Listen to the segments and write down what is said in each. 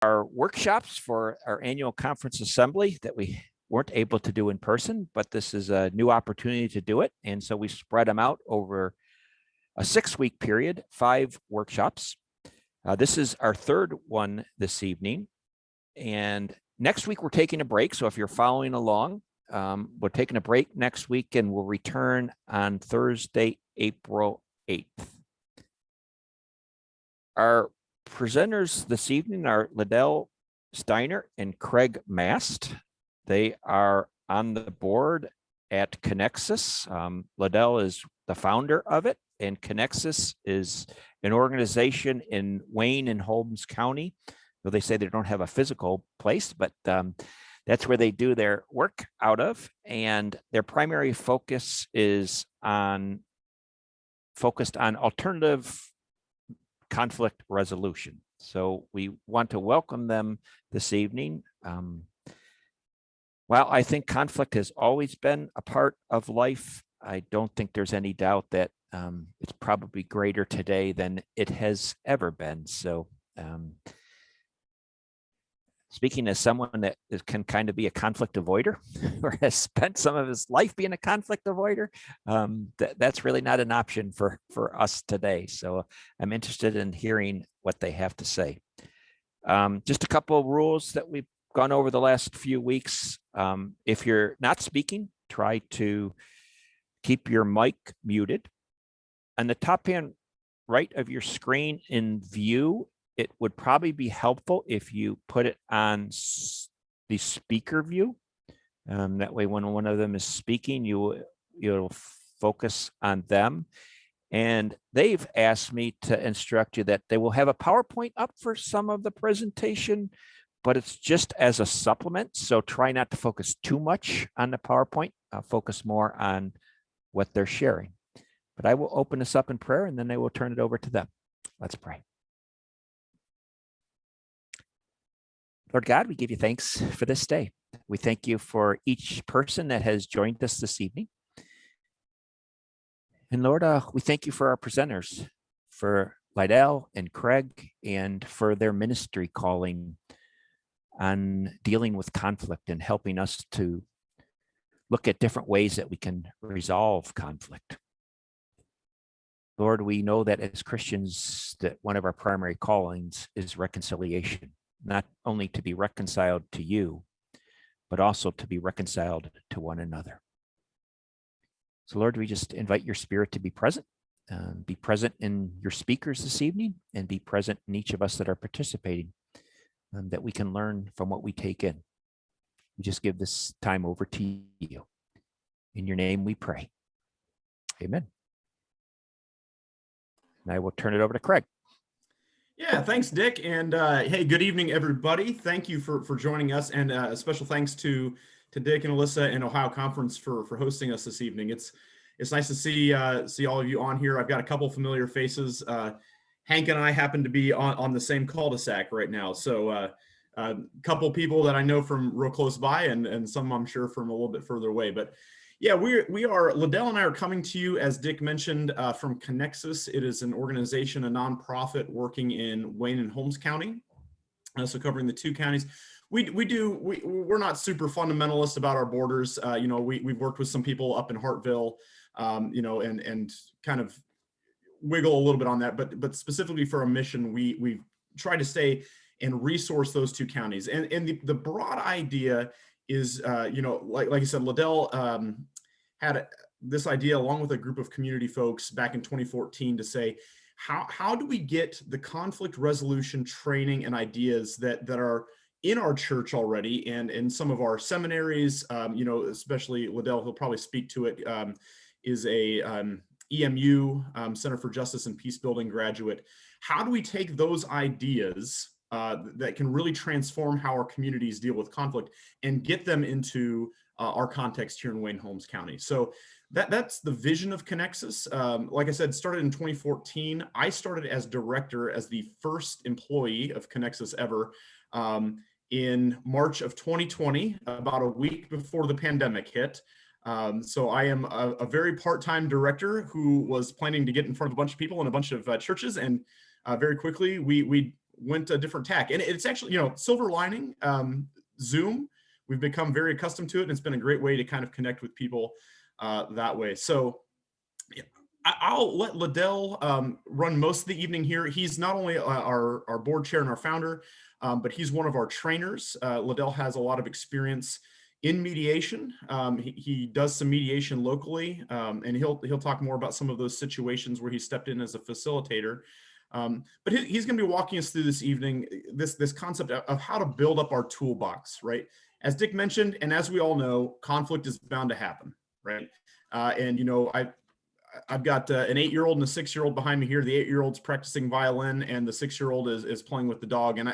our workshops for our annual conference assembly that we weren't able to do in person, but this is a new opportunity to do it. And so we spread them out over a 6-week period, 5 workshops. This is our third one this evening. And next week, we're taking a break. So if you're following along, we're taking a break next week and we'll return on Thursday, April 8th. Our presenters this evening are Lydell, Steiner, and Craig Mast. They are on the board at Connexus. Lydell is the founder of it, and Connexus is an organization in Wayne and Holmes County. Though they say they don't have a physical place, but that's where they do their work out of. And their primary focus is focused on alternative conflict resolution. So we want to welcome them this evening. While I think conflict has always been a part of life, I don't think there's any doubt that it's probably greater today than it has ever been. So speaking as someone that can kind of be a conflict avoider or has spent some of his life being a conflict avoider, that's really not an option for us today. So I'm interested in hearing what they have to say. Just a couple of rules that we've gone over the last few weeks. If you're not speaking, try to keep your mic muted. On the top hand right of your screen in view, it would probably be helpful if you put it on the speaker view. That way, when one of them is speaking, you'll focus on them. And they've asked me to instruct you that they will have a PowerPoint up for some of the presentation, but it's just as a supplement. So try not to focus too much on the PowerPoint. Focus more on what they're sharing. But I will open this up in prayer, and then I will turn it over to them. Let's pray. Lord God, we give you thanks for this day. We thank you for each person that has joined us this evening. And Lord, we thank you for our presenters, for Lydell and Craig, and for their ministry calling on dealing with conflict and helping us to look at different ways that we can resolve conflict. Lord, we know that as Christians, that one of our primary callings is reconciliation. Not only to be reconciled to you, but also to be reconciled to one another. So Lord, we just invite your Spirit to be present in your speakers this evening, and be present in each of us that are participating, that we can learn from what we take in. We just give this time over to you. In your name we pray. Amen. And I will turn it over to Craig. Yeah, thanks, Dick. And hey, good evening, everybody. Thank you for joining us. And a special thanks to Dick and Alyssa and Ohio Conference for hosting us this evening. It's nice to see all of you on here. I've got a couple familiar faces. Hank and I happen to be on the same cul-de-sac right now. So a couple people that I know from real close by, and some I'm sure from a little bit further away. But yeah, Lydell and I are coming to you, as Dick mentioned, from Connexus. It is an organization, a nonprofit working in Wayne and Holmes County, so covering the 2 counties. We're not super fundamentalist about our borders. We've worked with some people up in Hartville, and kind of wiggle a little bit on that, but specifically for a mission, we try to stay and resource those 2 counties. And the broad idea is, like I said, Lydell had this idea along with a group of community folks back in 2014 to say, how do we get the conflict resolution training and ideas that are in our church already and in some of our seminaries, especially Lydell, he'll probably speak to it, is a EMU, Center for Justice and Peace Building graduate. How do we take those ideas that can really transform how our communities deal with conflict and get them into our context here in Wayne Holmes County? So that's the vision of Connexus. Like I said, started in 2014. I started as director, as the first employee of Connexus ever, in March of 2020, about a week before the pandemic hit. So I am a very part-time director who was planning to get in front of a bunch of people in a bunch of churches, and very quickly we went a different tack. And it's actually, silver lining, Zoom, we've become very accustomed to it, and it's been a great way to kind of connect with people that way. So yeah, I'll let Lydell run most of the evening here. He's not only our board chair and our founder, but he's one of our trainers. Lydell has a lot of experience in mediation. He does some mediation locally, and he'll talk more about some of those situations where he stepped in as a facilitator. But he's going to be walking us through this evening, this concept of how to build up our toolbox, right? As Dick mentioned, and as we all know, conflict is bound to happen, right? And I've got an 8-year-old and a 6-year-old behind me here. The 8-year-old's practicing violin, and the 6-year-old is playing with the dog. And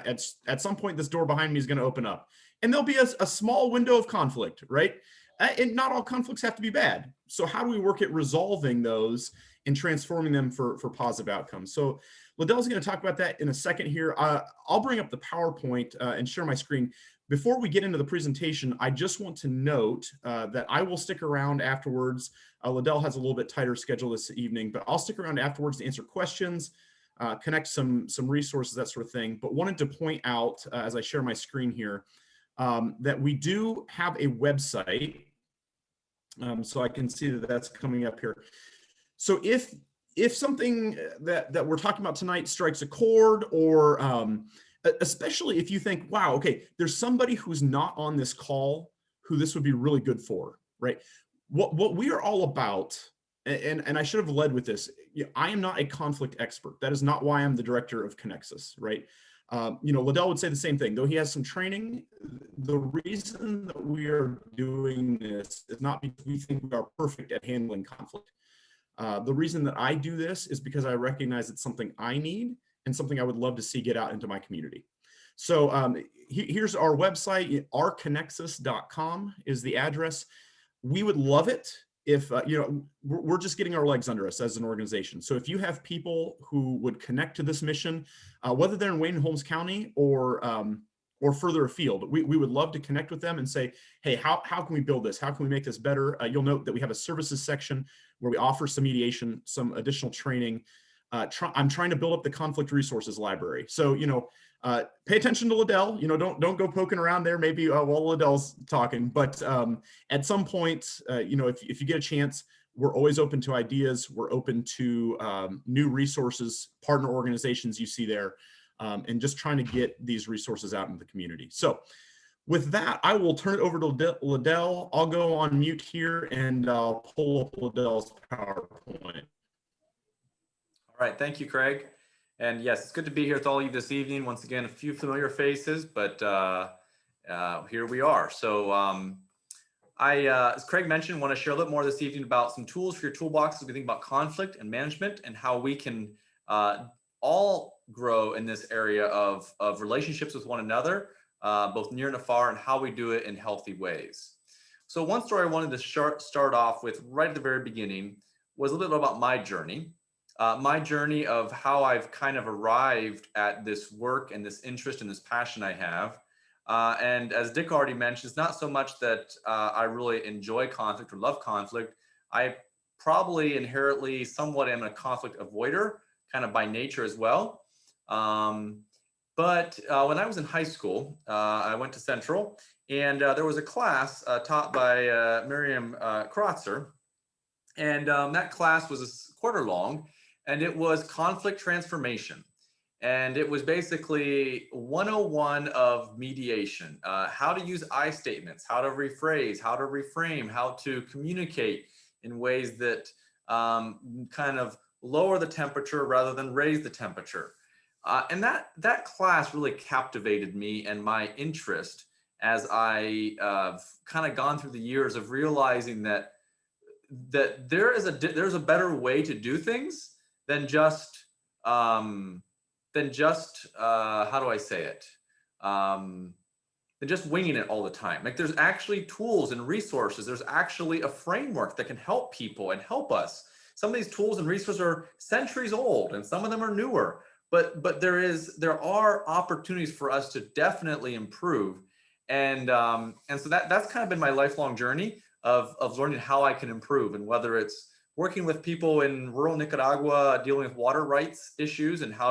at some point, this door behind me is going to open up, and there'll be a small window of conflict, right? And not all conflicts have to be bad. So how do we work at resolving those and transforming them for positive outcomes? So Lydell's going to talk about that in a second here. I'll bring up the PowerPoint and share my screen. Before we get into the presentation, I just want to note that I will stick around afterwards. Lydell has a little bit tighter schedule this evening, but I'll stick around afterwards to answer questions, connect some resources, that sort of thing. But wanted to point out, as I share my screen here, that we do have a website. So I can see that that's coming up here. So if something that we're talking about tonight strikes a chord, or especially if you think, wow, okay, there's somebody who's not on this call who this would be really good for, right? What we are all about, and I should have led with this, I am not a conflict expert. That is not why I'm the director of Connexus, right? Lydell would say the same thing, though he has some training. The reason that we are doing this is not because we think we are perfect at handling conflict. The reason that I do this is because I recognize it's something I need and something I would love to see get out into my community. So here's our website, ourconnexus.com is the address. We would love it if, we're just getting our legs under us as an organization. So if you have people who would connect to this mission, whether they're in Wayne and Holmes County or further afield, we would love to connect with them and say, hey, how can we build this? How can we make this better? You'll note that we have a services section where we offer some mediation, some additional training. I'm trying to build up the conflict resources library. So, pay attention to Lydell, don't go poking around there maybe while Lydell's talking, but at some point, if you get a chance, we're always open to ideas. We're open to new resources, partner organizations you see there, and just trying to get these resources out into the community. So with that, I will turn it over to Lydell. I'll go on mute here and I'll pull up Lydell's PowerPoint. All right, thank you, Craig. And yes, it's good to be here with all of you this evening. Once again, a few familiar faces, but here we are. So as Craig mentioned, want to share a little more this evening about some tools for your toolbox as we think about conflict and management and how we can all grow in this area of relationships with one another, both near and afar, and how we do it in healthy ways. So one story I wanted to start off with right at the very beginning was a little bit about my journey. My journey of how I've kind of arrived at this work and this interest and this passion I have. And as Dick already mentioned, it's not so much that I really enjoy conflict or love conflict. I probably inherently somewhat am a conflict avoider, kind of by nature as well. But when I was in high school, I went to Central, and there was a class taught by Miriam Kreutzer. And that class was a quarter long. And it was conflict transformation. And it was basically 101 of mediation, how to use I statements, how to rephrase, how to reframe, how to communicate in ways that kind of lower the temperature rather than raise the temperature. And that class really captivated me and my interest as I kind of gone through the years of realizing that there's a better way to do things than just how do I say it? Than just winging it all the time. Like there's actually tools and resources. There's actually a framework that can help people and help us. Some of these tools and resources are centuries old, and some of them are newer. But there are opportunities for us to definitely improve, and so that's kind of been my lifelong journey of learning how I can improve, and whether it's working with people in rural Nicaragua dealing with water rights issues and how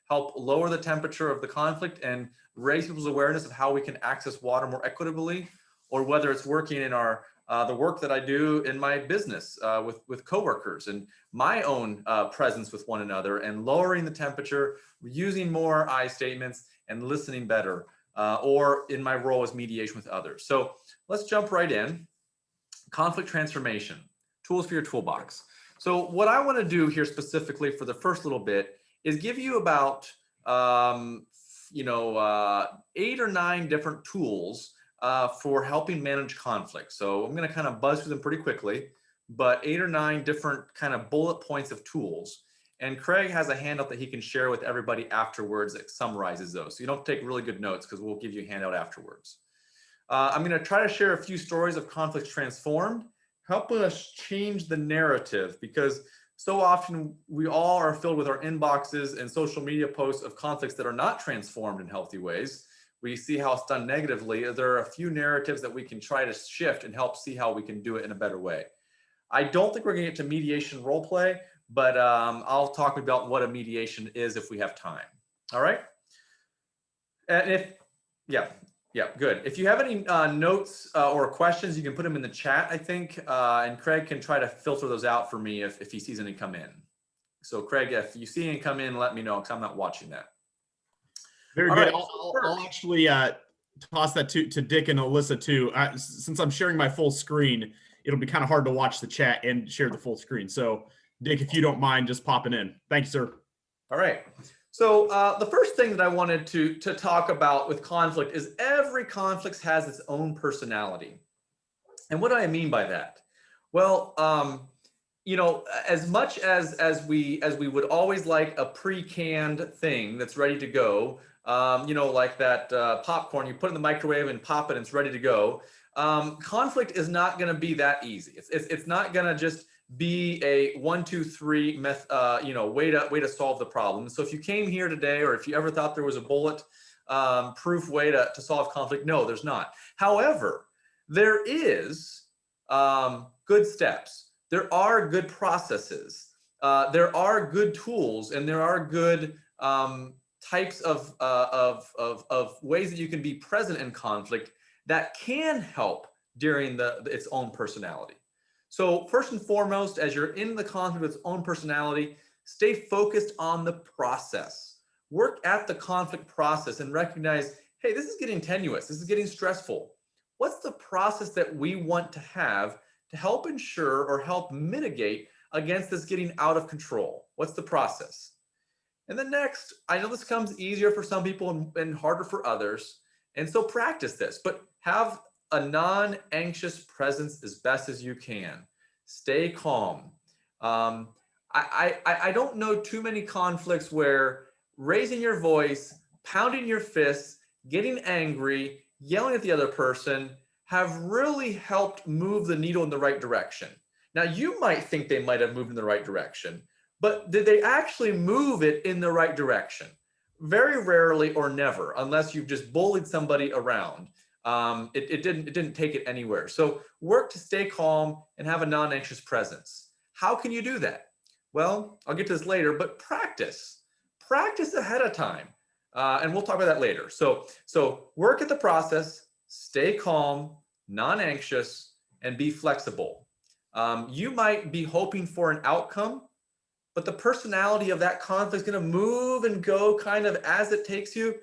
help lower the temperature of the conflict and raise people's awareness of how we can access water more equitably, or whether it's working in our the work that I do in my business with coworkers and my own presence with one another, and lowering the temperature, using more I statements, and listening better, or in my role as mediation with others. So let's jump right in. Conflict transformation, tools for your toolbox. So what I want to do here specifically for the first little bit is give you about 8 or 9 different tools for helping manage conflict. So I'm going to kind of buzz through them pretty quickly, but 8 or 9 different kind of bullet points of tools. And Craig has a handout that he can share with everybody afterwards that summarizes those. So you don't take really good notes because we'll give you a handout afterwards. I'm going to try to share a few stories of conflicts transformed, helping us change the narrative, because so often we all are filled with our inboxes and social media posts of conflicts that are not transformed in healthy ways. We see how it's done negatively. There are a few narratives that we can try to shift and help see how we can do it in a better way. I don't think we're going to get to mediation role play, but I'll talk about what a mediation is if we have time. All right. And good. If you have any notes or questions, you can put them in the chat, I think, and Craig can try to filter those out for me if he sees any come in. So Craig, if you see any come in, let me know, because I'm not watching that. Very All good. right. I'll actually toss that to Dick and Alyssa too. Since I'm sharing my full screen, it'll be kind of hard to watch the chat and share the full screen. So Dick, if you don't mind just popping in. Thank you, sir. All right. So the first thing that I wanted to talk about with conflict is every conflict has its own personality. And what do I mean by that? Well, as much as we would always like a pre-canned thing that's ready to go, like that popcorn, you put it in the microwave and pop it and it's ready to go. Conflict is not going to be that easy. It's not going to just be a 1, 2, 3 way to solve the problem. So if you came here today, or if you ever thought there was a bullet proof way to solve conflict, no, there's not. However, there is good steps. There are good processes. There are good tools, and there are good types of ways that you can be present in conflict that can help during its own personality. So first and foremost, as you're in the conflict with its own personality, stay focused on the process. Work at the conflict process and recognize, hey, this is getting tenuous. This is getting stressful. What's the process that we want to have to help ensure or help mitigate against this getting out of control? What's the process? And then next, I know this comes easier for some people and harder for others. And so practice this, but have a non-anxious presence as best as you can. Stay calm. I don't know too many conflicts where raising your voice, pounding your fists, getting angry, yelling at the other person have really helped move the needle in the right direction. Now, you might think they might have moved in the right direction, but did they actually move it in the right direction? Very rarely or never, unless you've just bullied somebody around. It didn't take it anywhere. So work to stay calm and have a non-anxious presence. How can you do that? Well, I'll get to this later, but practice ahead of time. And we'll talk about that later. So work at the process, stay calm, non-anxious, and be flexible. You might be hoping for an outcome, but the personality of that conflict is going to move and go kind of as it takes you.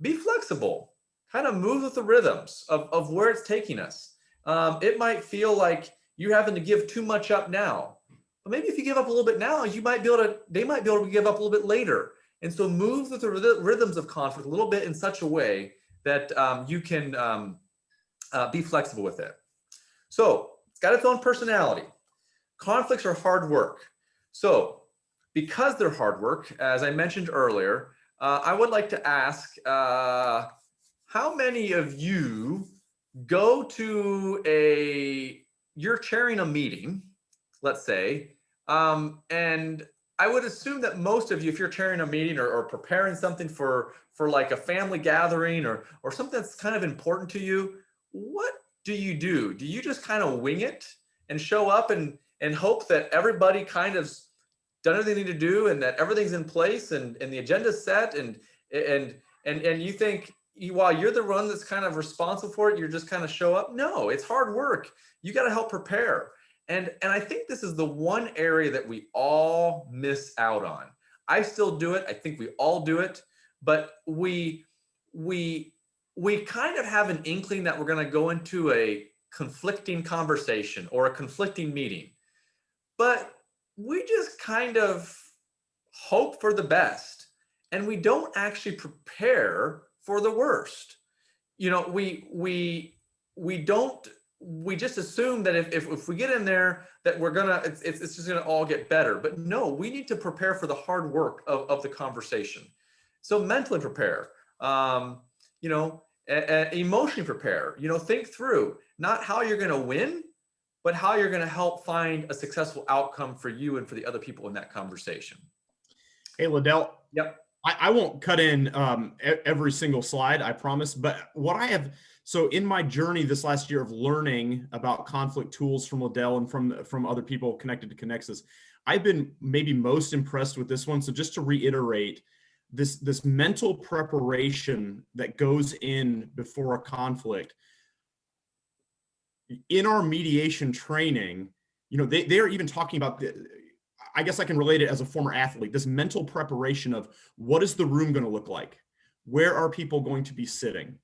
Be flexible. Kind of move with the rhythms of where it's taking us. It might feel like you're having to give too much up now, but maybe if you give up a little bit now, they might be able to give up a little bit later. And so move with the rhythms of conflict a little bit in such a way that you can be flexible with it. So it's got its own personality. Conflicts are hard work. So because they're hard work, as I mentioned earlier, I would like to ask, how many of you go to you're chairing a meeting, let's say, and I would assume that most of you, if you're chairing a meeting or preparing something for like a family gathering or something that's kind of important to you, what do you do? Do you just kind of wing it and show up and hope that everybody kind of done everything they need to do and that everything's in place and the agenda's set and you think while you're the one that's kind of responsible for it, you're just kind of show up. No, it's hard work. You got to help prepare. And I think this is the one area that we all miss out on. I still do it. I think we all do it, but we kind of have an inkling that we're going to go into a conflicting conversation or a conflicting meeting, but we just kind of hope for the best and we don't actually prepare for the worst. You know, we just assume that if we get in there that we're gonna, it's just gonna all get better. But no, we need to prepare for the hard work of the conversation. So mentally prepare, you know, emotionally prepare, you know, think through not how you're gonna win, but how you're gonna help find a successful outcome for you and for the other people in that conversation. Hey, Lydell. Yep. I won't cut in every single slide, I promise. But what I have, so in my journey this last year of learning about conflict tools from Lydell and from other people connected to Connexus, I've been maybe most impressed with this one. So just to reiterate, this mental preparation that goes in before a conflict. In our mediation training, you know, they are even talking about I guess I can relate it as a former athlete, this mental preparation of what is the room going to look like? Where are people going to be sitting?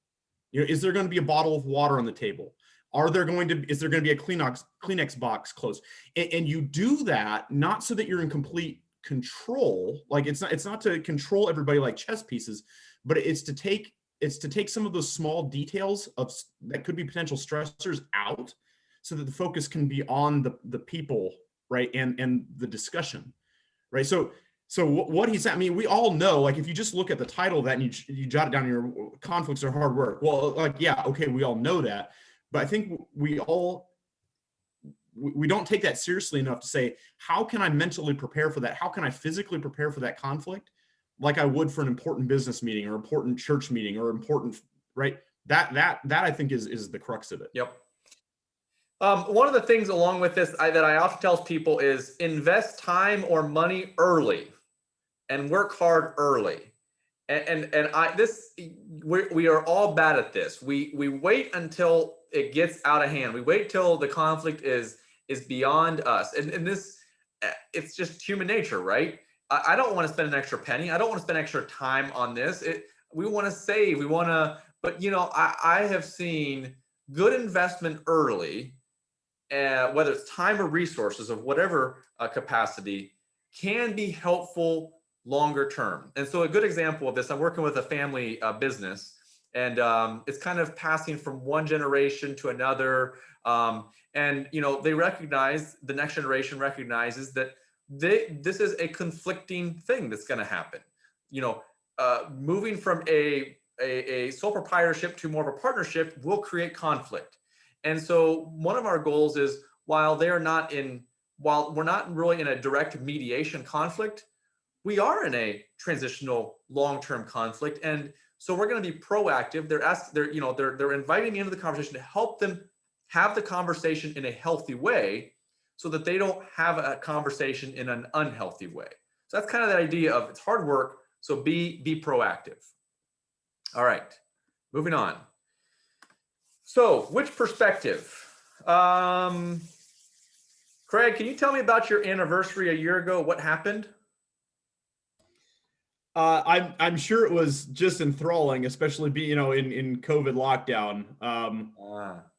You know, is there going to be a bottle of water on the table? Is there going to be a Kleenex box close? And you do that not so that you're in complete control. Like it's not to control everybody like chess pieces, but it's to take some of those small details that could be potential stressors out so that the focus can be on the people, right? And the discussion, right? So what he's, I mean, we all know, like, if you just look at the title of that and you jot it down, your conflicts are hard work. Well, like, yeah, okay, we all know that, but I think we don't take that seriously enough to say, how can I mentally prepare for that? How can I physically prepare for that conflict? Like I would for an important business meeting or important church meeting or important, right? That I think is the crux of it. Yep. One of the things along with this that I often tell people is invest time or money early and work hard early. We are all bad at this. We wait until it gets out of hand. We wait till the conflict is beyond us. And this, it's just human nature, right? I don't want to spend an extra penny. I don't want to spend extra time on this. We want to save. But you know, I have seen good investment early, whether it's time or resources of whatever capacity, can be helpful longer term. And so a good example of this, I'm working with a family business, and it's kind of passing from one generation to another. And you know, the next generation recognizes that this is a conflicting thing that's going to happen. You know, moving from a sole proprietorship to more of a partnership will create conflict. And so one of our goals is, while we're not really in a direct mediation conflict, we are in a transitional long-term conflict. And so we're going to be proactive. They're inviting me into the conversation to help them have the conversation in a healthy way so that they don't have a conversation in an unhealthy way. So that's kind of the idea of, it's hard work, so be proactive. All right, moving on. So which perspective? Craig, can you tell me about your anniversary a year ago? What happened? I'm sure it was just enthralling, especially in COVID lockdown.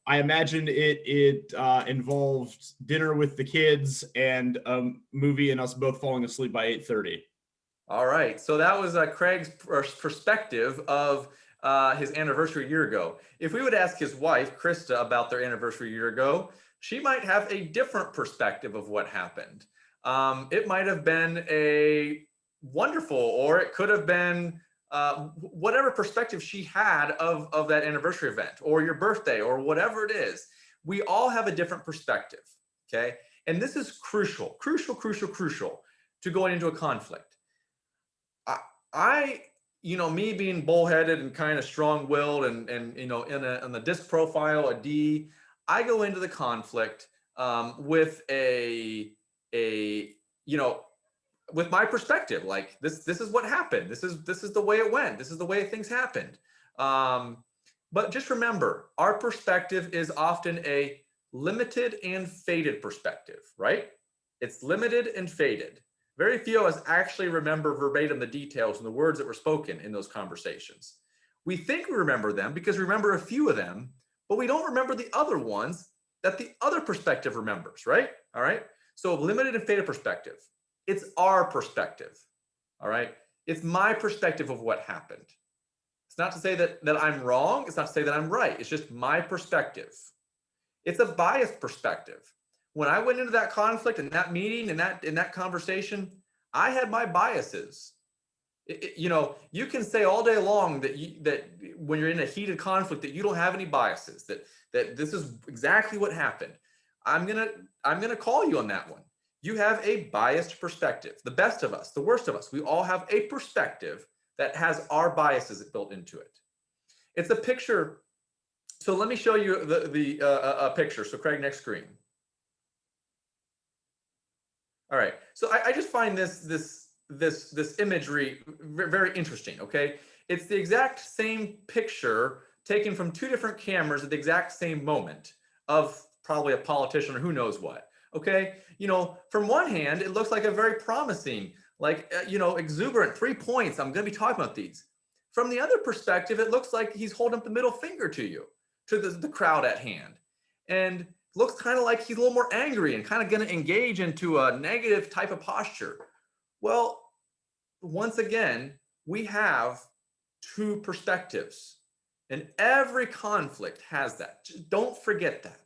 I imagined it involved dinner with the kids and a movie and us both falling asleep by 8:30. All right, so that was Craig's perspective of his anniversary a year ago. If we would ask his wife, Krista, about their anniversary a year ago, she might have a different perspective of what happened. It might have been a wonderful, or it could have been whatever perspective she had of that anniversary event or your birthday or whatever it is. We all have a different perspective, okay? And this is crucial to going into a conflict. Me being bullheaded and kind of strong-willed and in the disc profile, a D, I go into the conflict with a with my perspective, like this is what happened. This is the way it went. This is the way things happened. But just remember, our perspective is often a limited and faded perspective, right? It's limited and faded. Very few of us actually remember verbatim the details and the words that were spoken in those conversations. We think we remember them because we remember a few of them, but we don't remember the other ones that the other perspective remembers, right? All right. So limited and faded perspective. It's our perspective. All right. It's my perspective of what happened. It's not to say that I'm wrong. It's not to say that I'm right. It's just my perspective. It's a biased perspective. When I went into that conflict and that meeting and that conversation, I had my biases. You know, you can say all day long that when you're in a heated conflict that you don't have any biases, that this is exactly what happened. I'm gonna call you on that one. You have a biased perspective. The best of us, the worst of us, we all have a perspective that has our biases built into it. It's a picture. So let me show you a picture. So Craig, next screen. All right. So I just find this imagery very interesting. Okay, it's the exact same picture taken from two different cameras at the exact same moment of probably a politician or who knows what. Okay, you know, from one hand, it looks like a very promising, like you know, exuberant 3 points. I'm going to be talking about these. From the other perspective, it looks like he's holding up the middle finger to you, to the crowd at hand, and looks kind of like he's a little more angry and kind of going to engage into a negative type of posture. Well, once again, we have two perspectives, and every conflict has that. Just don't forget that.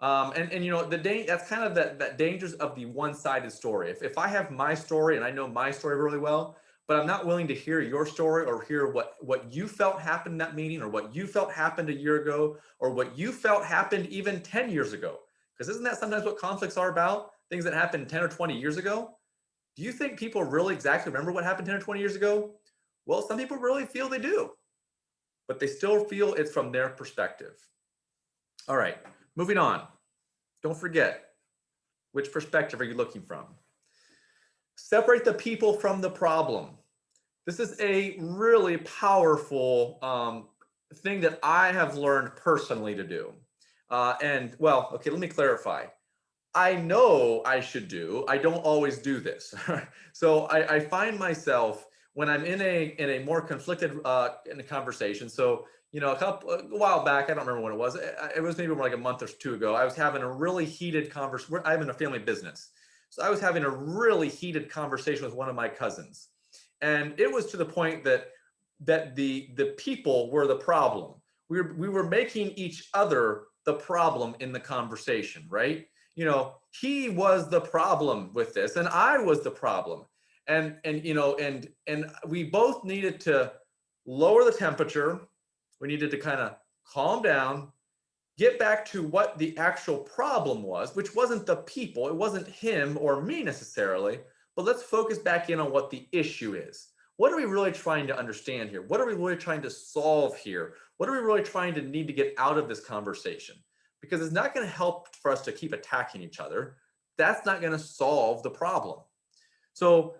And you know, that's kind of that dangers of the one-sided story. If I have my story and I know my story really well, but I'm not willing to hear your story or hear what you felt happened in that meeting, or what you felt happened a year ago, or what you felt happened even 10 years ago. Because isn't that sometimes what conflicts are about? Things that happened 10 or 20 years ago? Do you think people really exactly remember what happened 10 or 20 years ago? Well, some people really feel they do, but they still feel it's from their perspective. All right, moving on. Don't forget, which perspective are you looking from? Separate the people from the problem. This is a really powerful thing that I have learned personally to do. And well, okay, let me clarify. I know I should do. I don't always do this. So I find myself when I'm in a more conflicted in a conversation. So you know, a while back, I don't remember when it was. It was maybe more like a month or two ago. I was having a really heated conversation. I'm in a family business, so I was having a really heated conversation with one of my cousins, and it was to the point that the people were the problem. We were making each other the problem in the conversation, right? You know, he was the problem with this, and I was the problem, and you know, and we both needed to lower the temperature. We needed to kind of calm down, get back to what the actual problem was, which wasn't the people. It wasn't him or me necessarily, but let's focus back in on what the issue is. What are we really trying to understand here? What are we really trying to solve here? What are we really trying to need to get out of this conversation? Because it's not going to help for us to keep attacking each other. That's not going to solve the problem. So,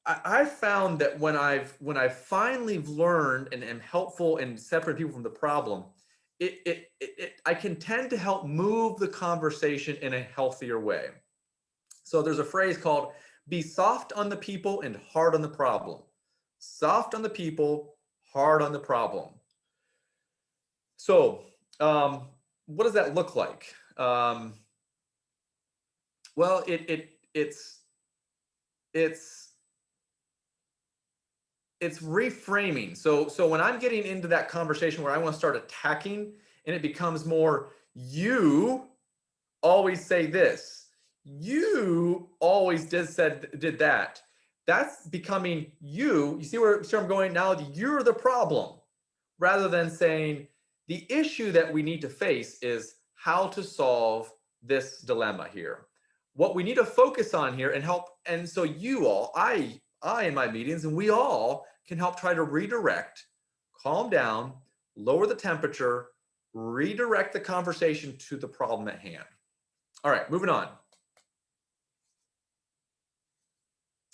I found that when I've finally learned and am helpful in separating people from the problem, I can tend to help move the conversation in a healthier way. So there's a phrase called "be soft on the people and hard on the problem." Soft on the people, hard on the problem. So what does that look like? Well, it's reframing. So when I'm getting into that conversation where I want to start attacking, and it becomes more, you always say this, you always did that. That's becoming you. You see where I'm going now? You're the problem, rather than saying the issue that we need to face is how to solve this dilemma here. What we need to focus on here and help. And so you all, I in my meetings, and we all can help try to redirect, calm down, lower the temperature, redirect the conversation to the problem at hand. All right, moving on.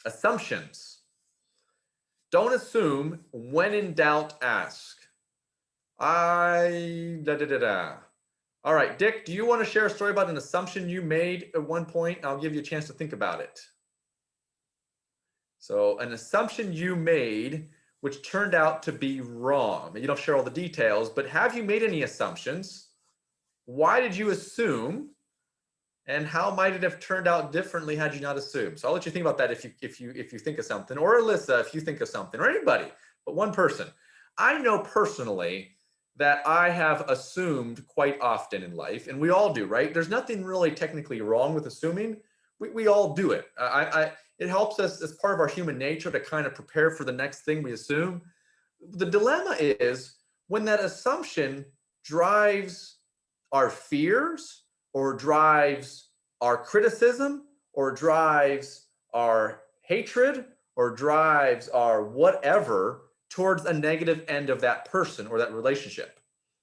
Assumptions. Don't assume. When in doubt, ask. All right, Dick, do you want to share a story about an assumption you made at one point? I'll give you a chance to think about it. So an assumption you made which turned out to be wrong. You don't share all the details, but have you made any assumptions? Why did you assume? And how might it have turned out differently had you not assumed? So I'll let you think about that if you think of something, or Alyssa, if you think of something, or anybody, but one person. I know personally that I have assumed quite often in life, and we all do, right? There's nothing really technically wrong with assuming. We all do it. It helps us as part of our human nature to kind of prepare for the next thing we assume. The dilemma is when that assumption drives our fears, or drives our criticism, or drives our hatred, or drives our whatever towards a negative end of that person or that relationship.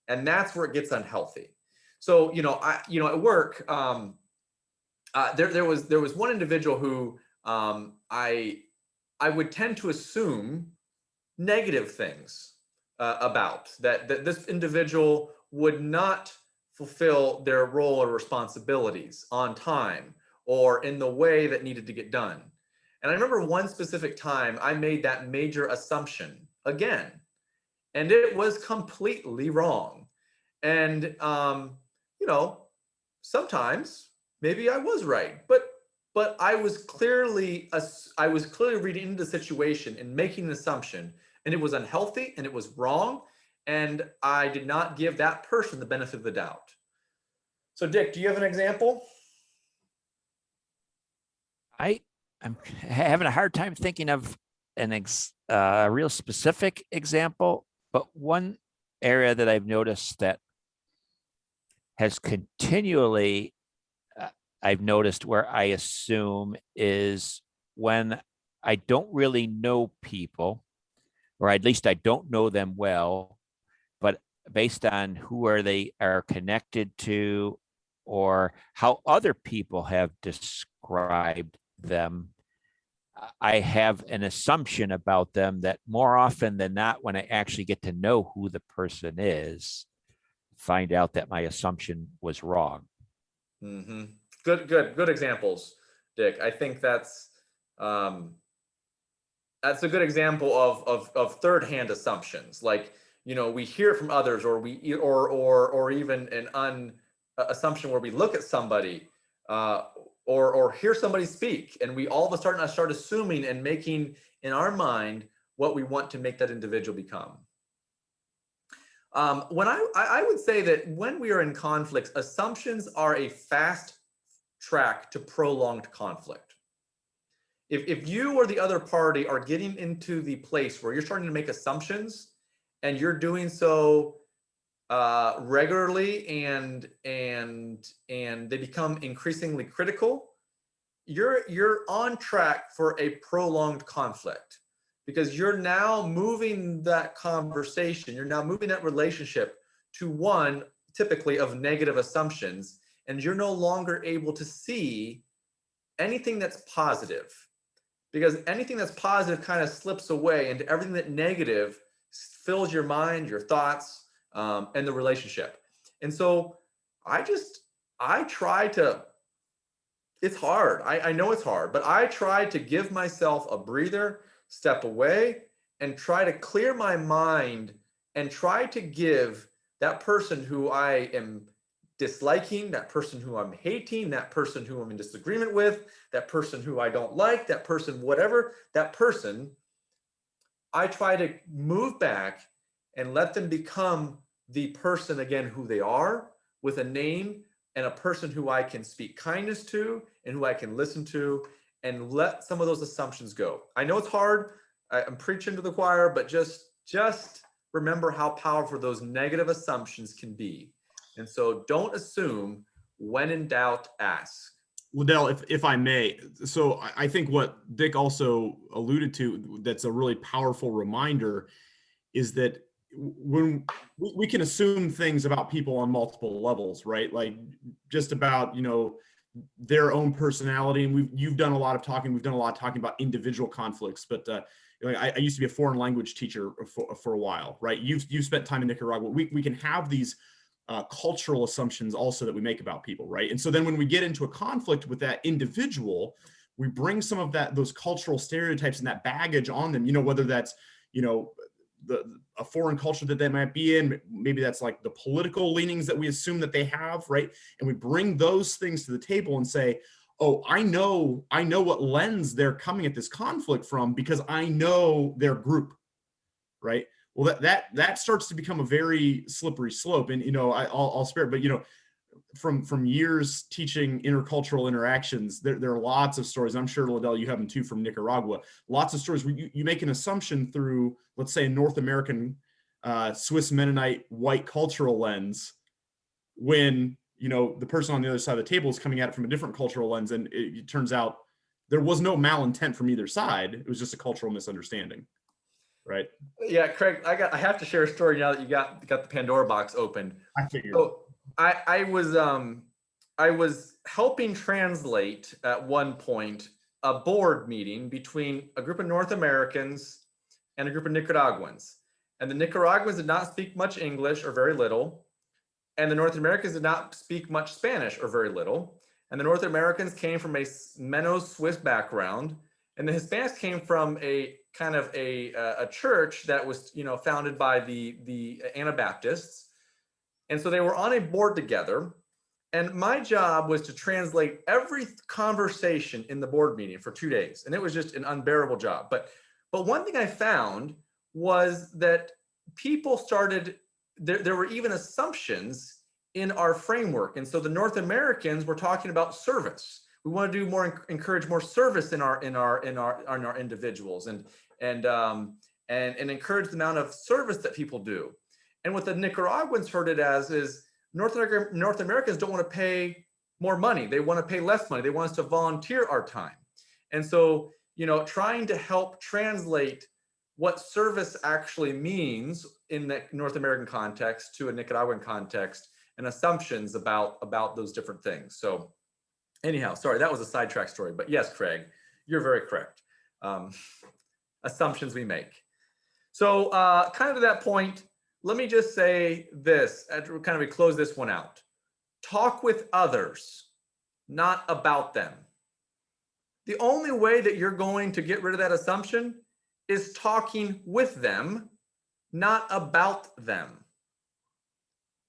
And that's where it gets unhealthy. So, at work, there was one individual who I would tend to assume negative things about that this individual would not fulfill their role or responsibilities on time or in the way that needed to get done. And I remember one specific time I made that major assumption again, and it was completely wrong. And sometimes maybe I was right, but I was clearly reading into the situation and making an assumption, and it was unhealthy and it was wrong. And I did not give that person the benefit of the doubt. So Dick, do you have an example? I'm having a hard time thinking of a real specific example, but one area that I've noticed that has continually, I've noticed where I assume is when I don't really know people, or at least I don't know them well, but based on who they are connected to or how other people have described them, I have an assumption about them that more often than not, when I actually get to know who the person is, find out that my assumption was wrong. Mm-hmm. Good examples, Dick. I think that's a good example of third-hand assumptions. Like, we hear from others, or even an assumption where we look at somebody or hear somebody speak, and we all of a sudden start assuming and making in our mind what we want to make that individual become. When I would say that when we are in conflict, assumptions are a fast track to prolonged conflict. If you or the other party are getting into the place where you're starting to make assumptions, and you're doing so regularly, and they become increasingly critical, you're on track for a prolonged conflict, because you're now moving that conversation, you're now moving that relationship to one typically of negative assumptions, and you're no longer able to see anything that's positive, because anything that's positive kind of slips away into everything that negative fills your mind, your thoughts, and the relationship. And so I try to, it's hard. I know it's hard, but I try to give myself a breather, step away, and try to clear my mind and try to give that person who I am disliking, that person who I'm hating, that person who I'm in disagreement with, that person who I don't like, that person, whatever, that person, I try to move back and let them become the person again who they are, with a name and a person who I can speak kindness to and who I can listen to, and let some of those assumptions go. I know it's hard. I'm preaching to the choir, but just remember how powerful those negative assumptions can be. And so don't assume. When in doubt, ask. Lydell, if I may, so I think what Dick also alluded to, that's a really powerful reminder, is that when we can assume things about people on multiple levels, right? Like just about, their own personality. And you've done a lot of talking. We've done a lot of talking about individual conflicts, but I used to be a foreign language teacher for a while, right? You've spent time in Nicaragua. We can have these cultural assumptions also that we make about people, right? And so then when we get into a conflict with that individual, we bring some of those cultural stereotypes and that baggage on them, whether that's, a foreign culture that they might be in, maybe that's like the political leanings that we assume that they have, right? And we bring those things to the table and say, oh, I know what lens they're coming at this conflict from because I know their group, right? Well, that starts to become a very slippery slope. And, I'll spare it, but, from years teaching intercultural interactions, there are lots of stories. I'm sure, Lydell, you have them too from Nicaragua. Lots of stories where you make an assumption through, let's say, a North American Swiss Mennonite white cultural lens, when the person on the other side of the table is coming at it from a different cultural lens, and it turns out there was no malintent from either side. It was just a cultural misunderstanding, right? Yeah, Craig, I have to share a story now that you got the Pandora box open. I figured. So I was helping translate at one point a board meeting between a group of North Americans and a group of Nicaraguans. And the Nicaraguans did not speak much English or very little. And the North Americans did not speak much Spanish or very little. And the North Americans came from a Menno-Swiss background. And the Hispanics came from a kind of a church that was, founded by the Anabaptists. And so they were on a board together. And my job was to translate every conversation in the board meeting for 2 days. And it was just an unbearable job. But one thing I found was that people started, there were even assumptions in our framework. And so the North Americans were talking about service. We want to do more, encourage more service in our individuals, and encourage the amount of service that people do. And what the Nicaraguans heard it as is North Americans don't want to pay more money. They want to pay less money. They want us to volunteer our time. And so, trying to help translate what service actually means in the North American context to a Nicaraguan context, and assumptions about those different things. So anyhow, sorry, that was a sidetrack story, but yes, Craig, you're very correct. Assumptions we make. So kind of to that point, let me just say this, kind of we close this one out. Talk with others, not about them. The only way that you're going to get rid of that assumption is talking with them, not about them.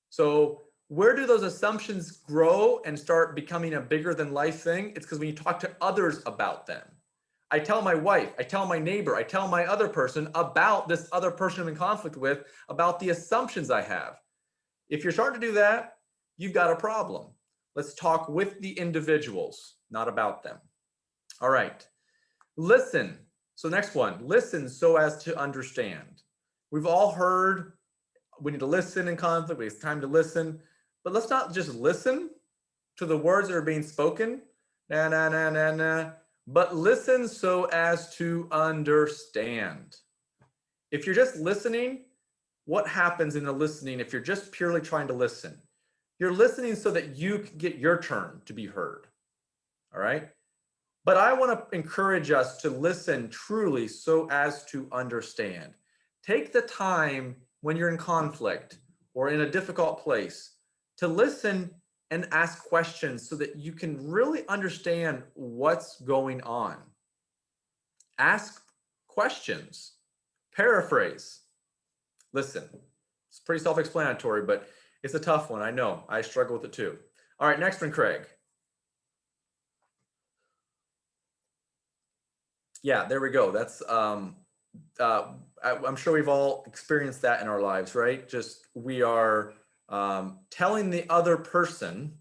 So where do those assumptions grow and start becoming a bigger than life thing? It's because when you talk to others about them. I tell my wife, I tell my neighbor, I tell my other person about this other person I'm in conflict with, about the assumptions I have. If you're starting to do that, you've got a problem. Let's talk with the individuals, not about them. All right. Listen. So next one, listen so as to understand. We've all heard we need to listen in conflict. It's time to listen. But let's not just listen to the words that are being spoken. Nah, nah, nah, nah, nah. But listen so as to understand. If you're just listening, what happens in the listening if you're just purely trying to listen? You're listening so that you can get your turn to be heard. All right? But I want to encourage us to listen truly so as to understand. Take the time when you're in conflict or in a difficult place to listen and ask questions so that you can really understand what's going on. Ask questions. Paraphrase. Listen. It's pretty self-explanatory, but it's a tough one. I know. I struggle with it too. All right, next one, Craig. Yeah, there we go. That's I'm sure we've all experienced that in our lives, right? Just we are telling the other person,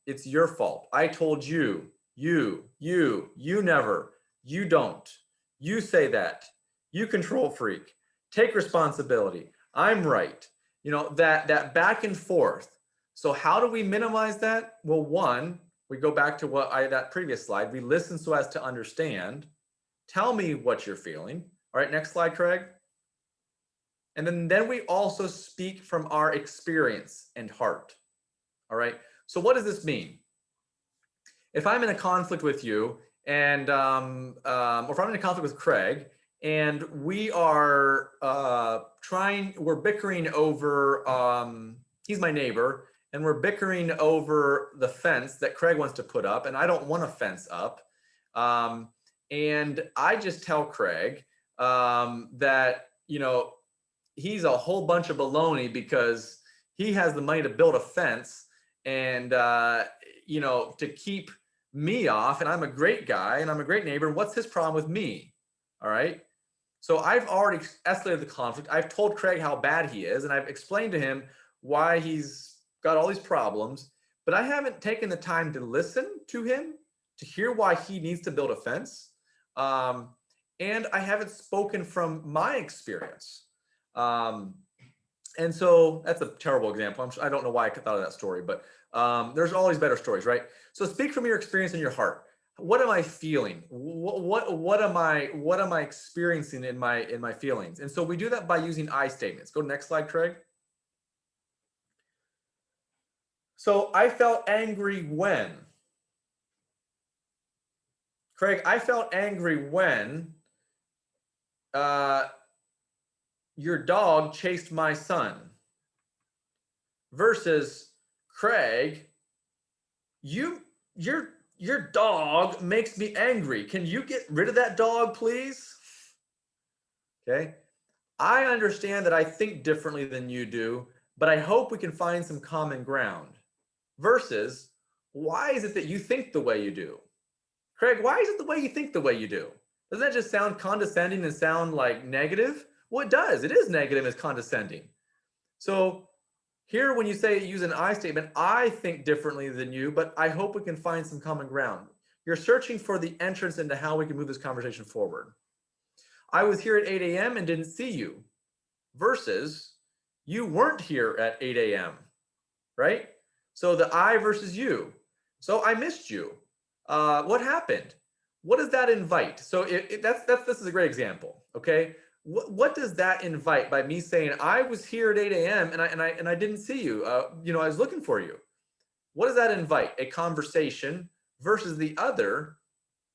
it's your fault. I told you, you never, you don't, you say that, you control freak, take responsibility, I'm right. That back and forth. So how do we minimize that? Well, one, we go back to that previous slide. We listen so as to understand. Tell me what you're feeling. All right, next slide, Craig. And then we also speak from our experience and heart. All right. So what does this mean? if I'm in a conflict with you and, or if I'm in a conflict with Craig and we are we're bickering over, he's my neighbor, and we're bickering over the fence that Craig wants to put up, and I don't want a fence up. And I just tell Craig that, he's a whole bunch of baloney because he has the money to build a fence and, to keep me off, and I'm a great guy and I'm a great neighbor. What's his problem with me? All right. So I've already escalated the conflict. I've told Craig how bad he is, and I've explained to him why he's got all these problems, but I haven't taken the time to listen to him to hear why he needs to build a fence. And I haven't spoken from my experience. And so that's a terrible example. I don't know why I thought of that story, but there's always better stories, right? So speak from your experience in your heart. What am I feeling? What am I experiencing in my feelings? And so we do that by using I statements. Go to the next slide, Craig. So I felt angry when. Craig, I felt angry when your dog chased my son. Versus Craig, your dog makes me angry. Can you get rid of that dog, please? Okay. I understand that I think differently than you do, but I hope we can find some common ground. Versus, why is it that you think the way you do? Craig, why is it the way you think the way you do? Doesn't that just sound condescending and sound like negative? Well, it does. It is negative as condescending. So here, when you say use an I statement, I think differently than you, but I hope we can find some common ground. You're searching for the entrance into how we can move this conversation forward. I was here at 8 a.m. and didn't see you. Versus, you weren't here at 8 a.m., right? So the I versus you. So I missed you. What happened? What does that invite? So this is a great example, okay? What does that invite by me saying I was here at 8 a.m. and I didn't see you? I was looking for you. What does that invite? A conversation versus the other.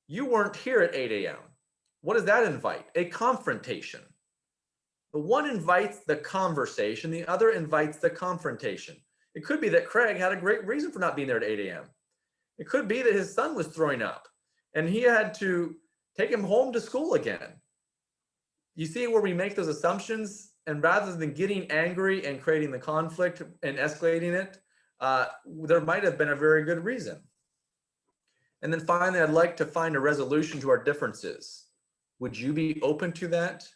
You weren't here at 8 a.m. What does that invite? A confrontation. The one invites the conversation. The other invites the confrontation. It could be that Craig had a great reason for not being there at 8 a.m. It could be that his son was throwing up and he had to take him home to school again. You see where we make those assumptions, and rather than getting angry and creating the conflict and escalating it, there might have been a very good reason. And then finally, I'd like to find a resolution to our differences. Would you be open to that?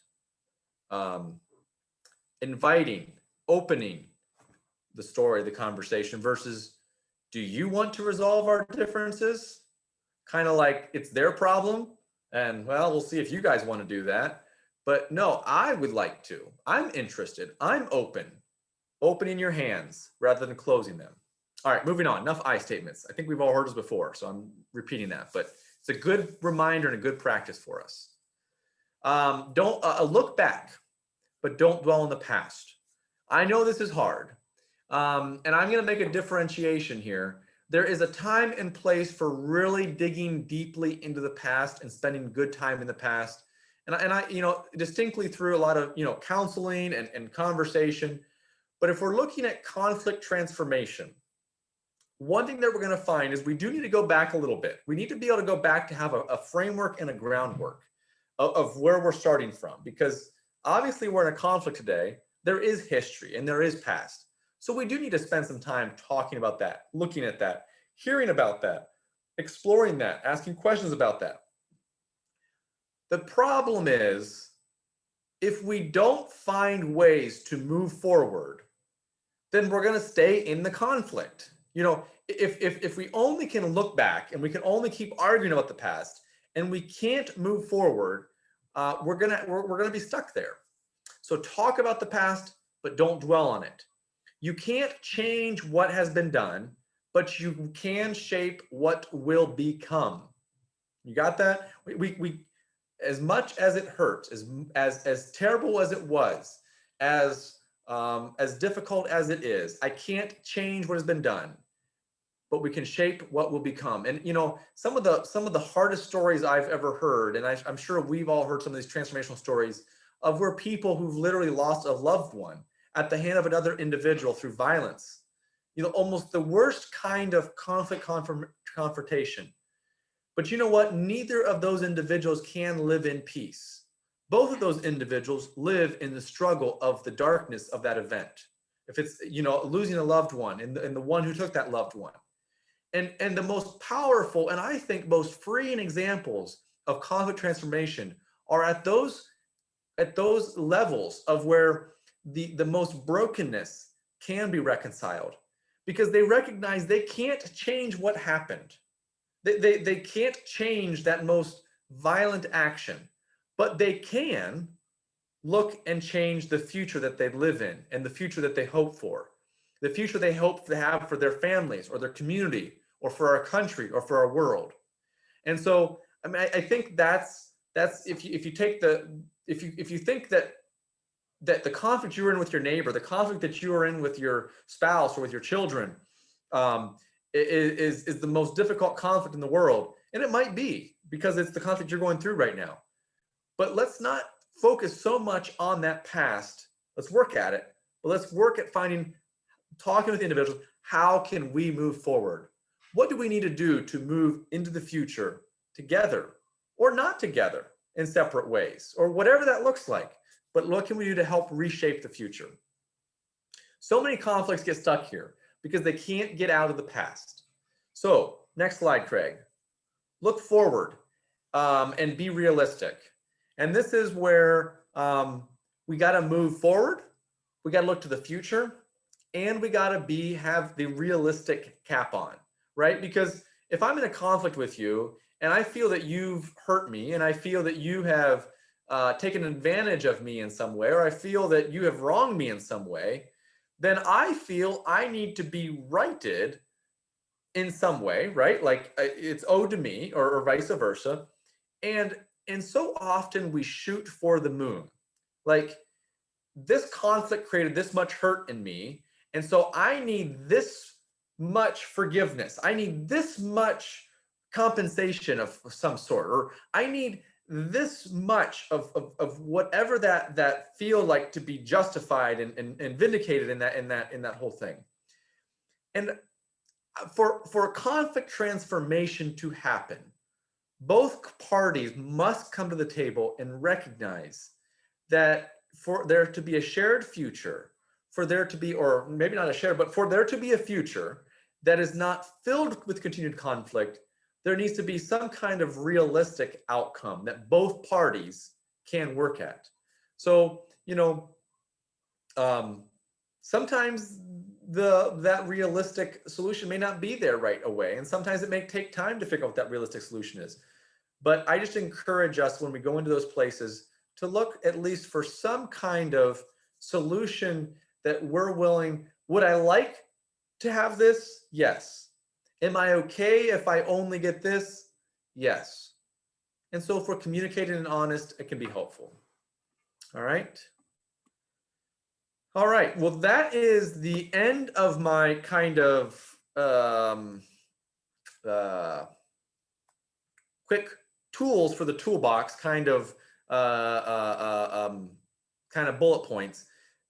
Inviting, opening the story, the conversation versus, do you want to resolve our differences? Kind of like it's their problem. And well, we'll see if you guys want to do that. But no, I would like to. I'm interested. I'm open. Opening your hands rather than closing them. All right, moving on. Enough I statements. I think we've all heard this before, so I'm repeating that. But it's a good reminder and a good practice for us. Don't look back, but don't dwell on the past. I know this is hard. And I'm going to make a differentiation here. There is a time and place for really digging deeply into the past and spending good time in the past. And I distinctly through a lot of, counseling and conversation. But if we're looking at conflict transformation, one thing that we're going to find is we do need to go back a little bit. We need to be able to go back to have a framework and a groundwork of where we're starting from, because obviously we're in a conflict today. There is history and there is past. So we do need to spend some time talking about that, looking at that, hearing about that, exploring that, asking questions about that. The problem is, if we don't find ways to move forward, then we're going to stay in the conflict. If we only can look back and we can only keep arguing about the past and we can't move forward, we're gonna be stuck there. So talk about the past, but don't dwell on it. You can't change what has been done, but you can shape what will become. You got that? We as much as it hurts, as terrible as it was, as difficult as it is, I can't change what has been done. but we can shape what we'll become. And some of the hardest stories I've ever heard, and I'm sure we've all heard some of these transformational stories of where people who've literally lost a loved one at the hand of another individual through violence, almost the worst kind of confrontation. But you know what? Neither of those individuals can live in peace. Both of those individuals live in the struggle of the darkness of that event. If it's, losing a loved one and the one who took that loved one. And the most powerful and I think most freeing examples of conflict transformation are at those levels of where the most brokenness can be reconciled, because they recognize they can't change what happened. They can't change that most violent action, but they can look and change the future that they live in and the future that they hope for, the future they hope to have for their families or their community or for our country or for our world. And so, I mean, I think that's if you think that the conflict you were in with your neighbor, the conflict that you are in with your spouse or with your children, is the most difficult conflict in the world. And it might be because it's the conflict you're going through right now. But let's not focus so much on that past. Let's work at it, but let's work at talking with individuals. How can we move forward? What do we need to do to move into the future together or not together in separate ways, or whatever that looks like? But what can we do to help reshape the future? So many conflicts get stuck here because they can't get out of the past. So next slide, Craig. Look forward and be realistic. And this is where we got to move forward. We got to look to the future, and we got to have the realistic cap on, right? Because if I'm in a conflict with you and I feel that you've hurt me and I feel that you have taken advantage of me in some way, or I feel that you have wronged me in some way, then I feel I need to be righted in some way, right? Like it's owed to me, or vice versa. And so often we shoot for the moon. Like, this conflict created this much hurt in me, and so I need this much forgiveness. I need this much compensation of some sort, or I need this much of whatever that feel like to be justified and vindicated in that whole thing. And for conflict transformation to happen, both parties must come to the table and recognize that for there to be a shared future, for there to be, or maybe not a shared, but for there to be a future that is not filled with continued conflict, there needs to be some kind of realistic outcome that both parties can work at. So, sometimes that realistic solution may not be there right away. And sometimes it may take time to figure out what that realistic solution is. But I just encourage us, when we go into those places, to look at least for some kind of solution that we're willing. Would I like to have this? Yes. Am I okay if I only get this? Yes. And so if we're communicating and honest, it can be helpful. All right. All right. Well, that is the end of my kind of quick tools for the toolbox kind of bullet points.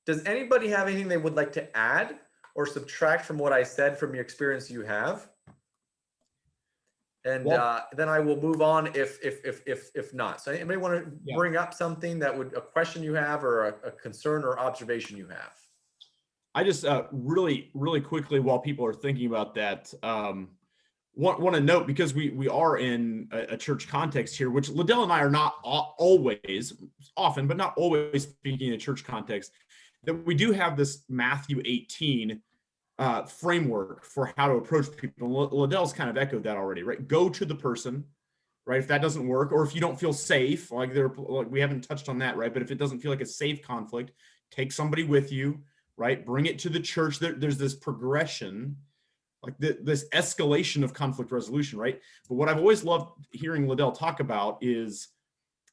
Does anybody have anything they would like to add or subtract from what I said from your experience you have? And then I will move on if not. So anybody want to bring up something a question you have, or a concern or observation you have? I just really quickly, while people are thinking about that, want to note, because we are in a church context here, which Lydell and I are not always, often, but not always speaking in a church context, that we do have this Matthew 18 framework for how to approach people. Lydell's kind of echoed that already, right? Go to the person, right? If that doesn't work, or if you don't feel safe, like we haven't touched on that, right? But if it doesn't feel like a safe conflict, take somebody with you, right? Bring it to the church. There's this progression, like this escalation of conflict resolution, right? But what I've always loved hearing Lydell talk about is,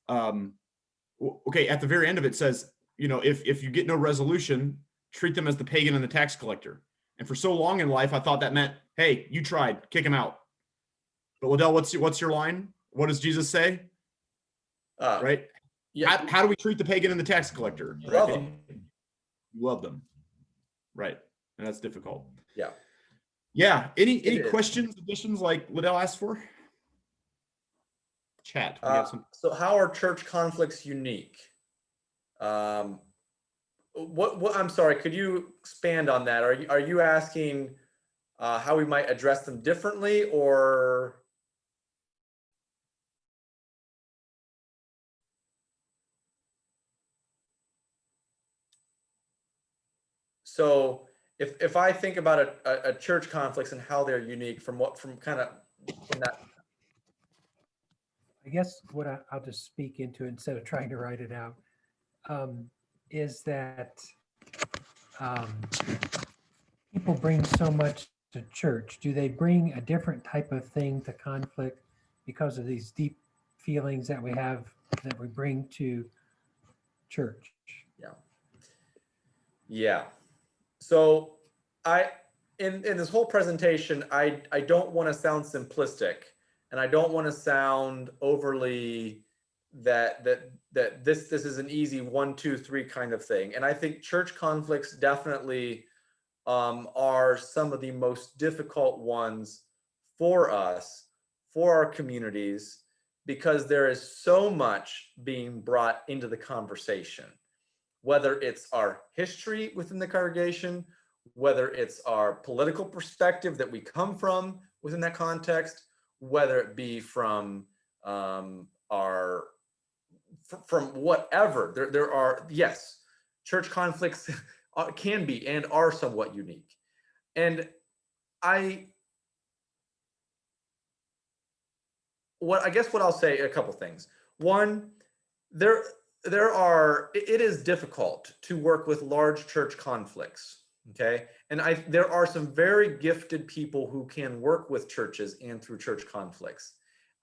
okay, at the very end of it says, if you get no resolution, treat them as the pagan and the tax collector, And for so long in life, I thought that meant, hey, you tried, kick him out. But Lydell, what's your line? What does Jesus say? Right? Yeah. How do we treat the pagan and the tax collector? You love them. You love them. Right. And that's difficult. Yeah. Yeah. Any is. questions, additions like Lydell asked for? Chat. We have some. So how are church conflicts unique? What I'm sorry, could you expand on that? Are you asking how we might address them differently, or? So if I think about a church conflicts and how they're unique from that. I guess what I'll just speak into instead of trying to write it out, is that people bring so much to church. Do they bring a different type of thing to conflict because of these deep feelings that we have that we bring to church? Yeah. So in this whole presentation, I don't want to sound simplistic, and I don't want to sound overly that this is an easy 1, 2, 3 kind of thing. And I think church conflicts definitely are some of the most difficult ones for us, for our communities, because there is so much being brought into the conversation, whether it's our history within the congregation, whether it's our political perspective that we come from within that context, whether it be from whatever. There are, yes, church conflicts can be and are somewhat unique. And I guess what I'll say, a couple things. One, it is difficult to work with large church conflicts, okay? And there are some very gifted people who can work with churches and through church conflicts.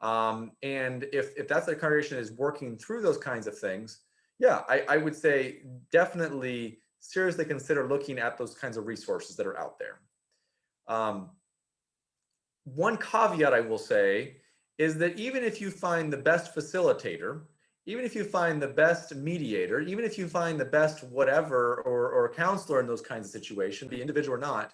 And if that's the congregation is working through those kinds of things, yeah, I would say definitely seriously consider looking at those kinds of resources that are out there. One caveat I will say is that even if you find the best facilitator, even if you find the best mediator, even if you find the best whatever or counselor in those kinds of situations, be individual or not,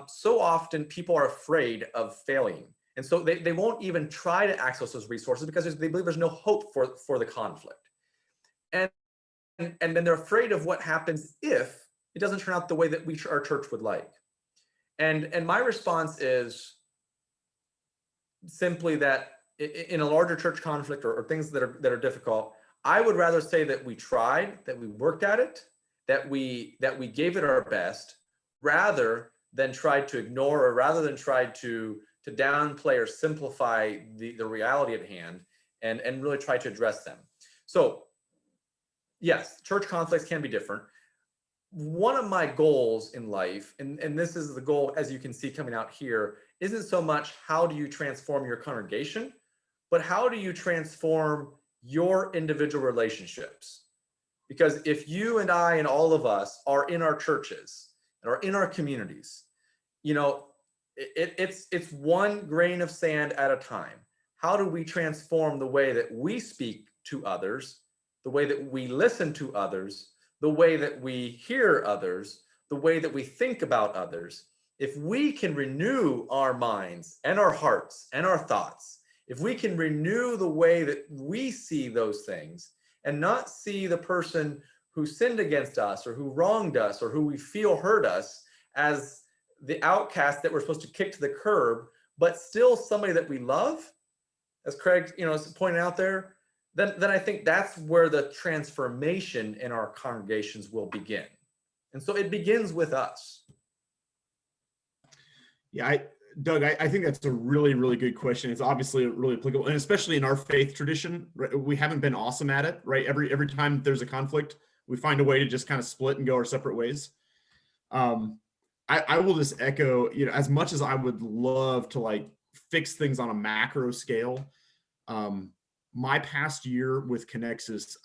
so often people are afraid of failing. And so they won't even try to access those resources because they believe there's no hope for the conflict. And then they're afraid of what happens if it doesn't turn out the way that our church would like. And my response is simply that in a larger church conflict or things that are difficult, I would rather say that we tried, that we worked at it, that we gave it our best, rather than tried to ignore, or rather than tried to downplay or simplify the reality at hand and really try to address them. So yes, church conflicts can be different. One of my goals in life, and this is the goal, as you can see coming out here, isn't so much how do you transform your congregation, but how do you transform your individual relationships? Because if you and I and all of us are in our churches and are in our communities, you know, it's one grain of sand at a time. How do we transform the way that we speak to others, the way that we listen to others, the way that we hear others, the way that we think about others? If we can renew our minds and our hearts and our thoughts, if we can renew the way that we see those things and not see the person who sinned against us or who wronged us or who we feel hurt us as the outcast that we're supposed to kick to the curb, but still somebody that we love, as Craig, is pointing out there, then I think that's where the transformation in our congregations will begin. And so it begins with us. Yeah, Doug, I think that's a really, really good question. It's obviously really applicable, and especially in our faith tradition, right? We haven't been awesome at it, right? Every time there's a conflict, we find a way to just kind of split and go our separate ways. I will just echo, as much as I would love to fix things on a macro scale, my past year with Connexus,